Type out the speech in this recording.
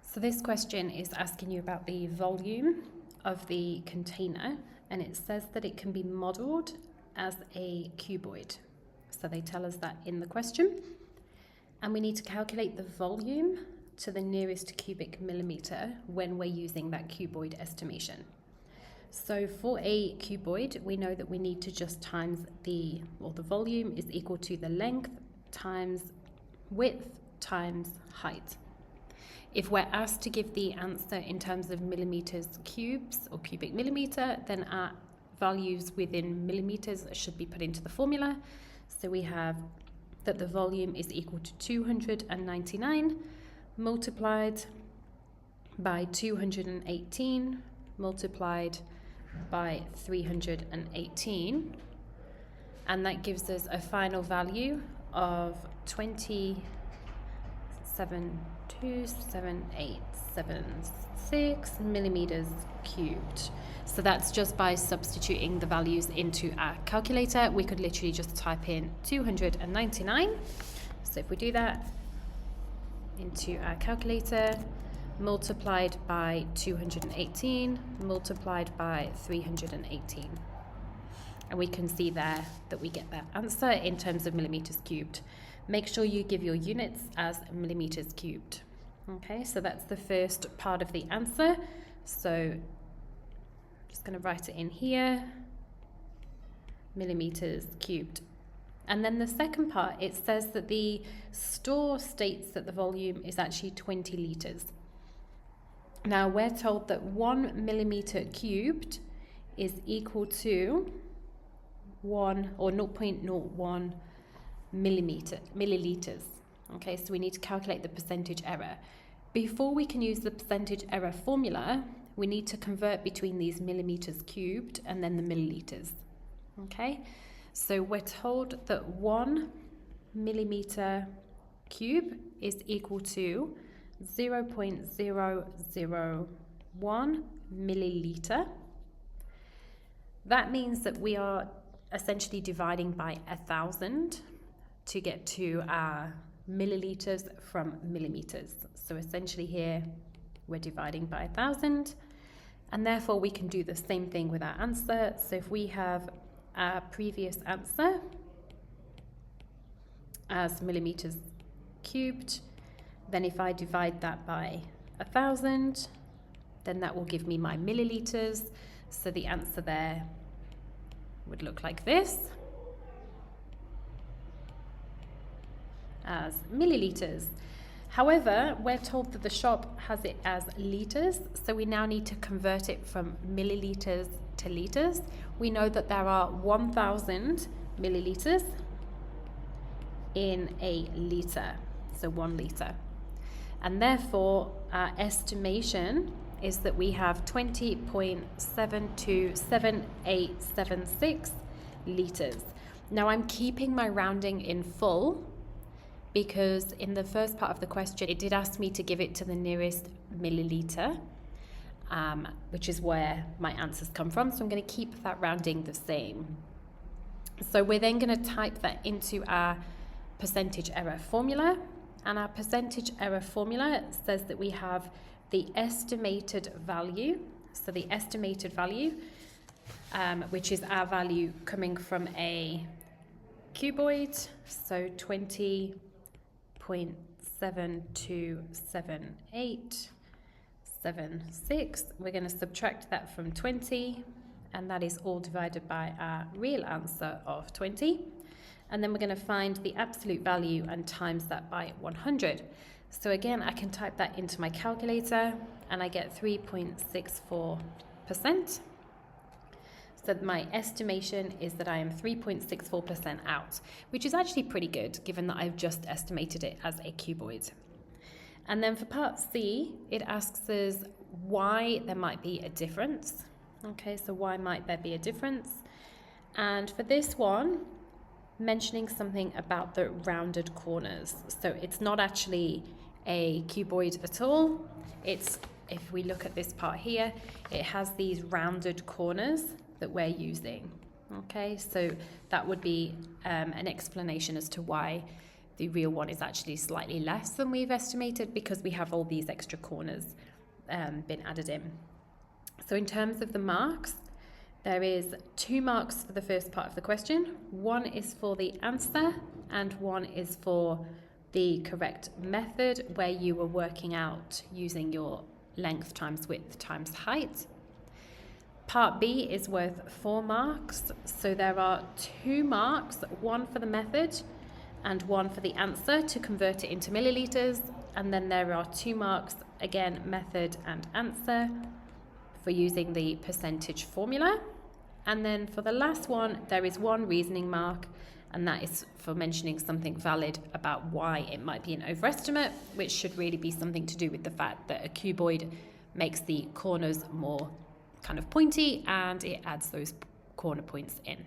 So this question is asking you about the volume of the container, and it says that it can be modeled as a cuboid. So they tell us that in the question, and we need to calculate the volume to the nearest cubic millimeter when we're using that cuboid estimation. So for a cuboid, we know that we need to just times the volume is equal to the length times width times height. If we're asked to give the answer in terms of millimeters cubes or cubic millimeter, then our values within millimeters should be put into the formula. So we have that the volume is equal to 299 multiplied by 218 multiplied by 318, and that gives us a final value of 27.27876 millimeters cubed. So that's just by substituting the values into our calculator. We could literally just type in 299. So if we do that into our calculator, multiplied by 218, multiplied by 318. And we can see there that we get that answer in terms of millimeters cubed. Make sure you give your units as millimeters cubed. Okay, so that's the first part of the answer. So I'm just going to write it in here, millimeters cubed. And then the second part, it says that the store states that the volume is actually 20 litres. Now we're told that 1 millimeter cubed is equal to 0.01 milliliters. Okay, so we need to calculate the percentage error. Before we can use the percentage error formula, we need to convert between these millimeters cubed and then the milliliters. Okay, so we're told that 1 millimeter cube is equal to 0.001 milliliter. That means that we are essentially dividing by 1,000 to get to our milliliters from millimeters. So essentially here we're dividing by 1,000, and therefore we can do the same thing with our answer. So if we have our previous answer as millimeters cubed, then if I divide that by 1,000, then that will give me my milliliters. So the answer there would look like this, as milliliters. However, we're told that the shop has it as liters, so we now need to convert it from milliliters to liters. We know that there are 1,000 milliliters in a litre, so 1 litre. And therefore, our estimation is that we have 20.727876 litres. Now I'm keeping my rounding in full because in the first part of the question, it did ask me to give it to the nearest milliliter, which is where my answers come from. So I'm going to keep that rounding the same. So we're then going to type that into our percentage error formula. And our percentage error formula says that we have the estimated value. So the estimated value, which is our value coming from a cuboid, so 20.727876. We're going to subtract that from 20, and that is all divided by our real answer of 20. And then we're going to find the absolute value and times that by 100. So again, I can type that into my calculator and I get 3.64%. So my estimation is that I am 3.64% out, which is actually pretty good given that I've just estimated it as a cuboid. And then for part C, it asks us why there might be a difference. Okay, so why might there be a difference? And for this one, mentioning something about the rounded corners. So it's not actually a cuboid at all. It's, if we look at this part here, it has these rounded corners that we're using. Okay, so that would be an explanation as to why the real one is actually slightly less than we've estimated because we have all these extra corners been added in. So in terms of the marks, there is 2 marks for the first part of the question. 1 is for the answer and 1 is for the correct method where you were working out using your length times width times height. Part B is worth 4 marks. So there are 2 marks, 1 for the method and 1 for the answer to convert it into millilitres. And then there are 2 marks, again, method and answer, for using the percentage formula. And then for the last one, there is 1 reasoning mark, and that is for mentioning something valid about why it might be an overestimate, which should really be something to do with the fact that a cuboid makes the corners more kind of pointy and it adds those corner points in.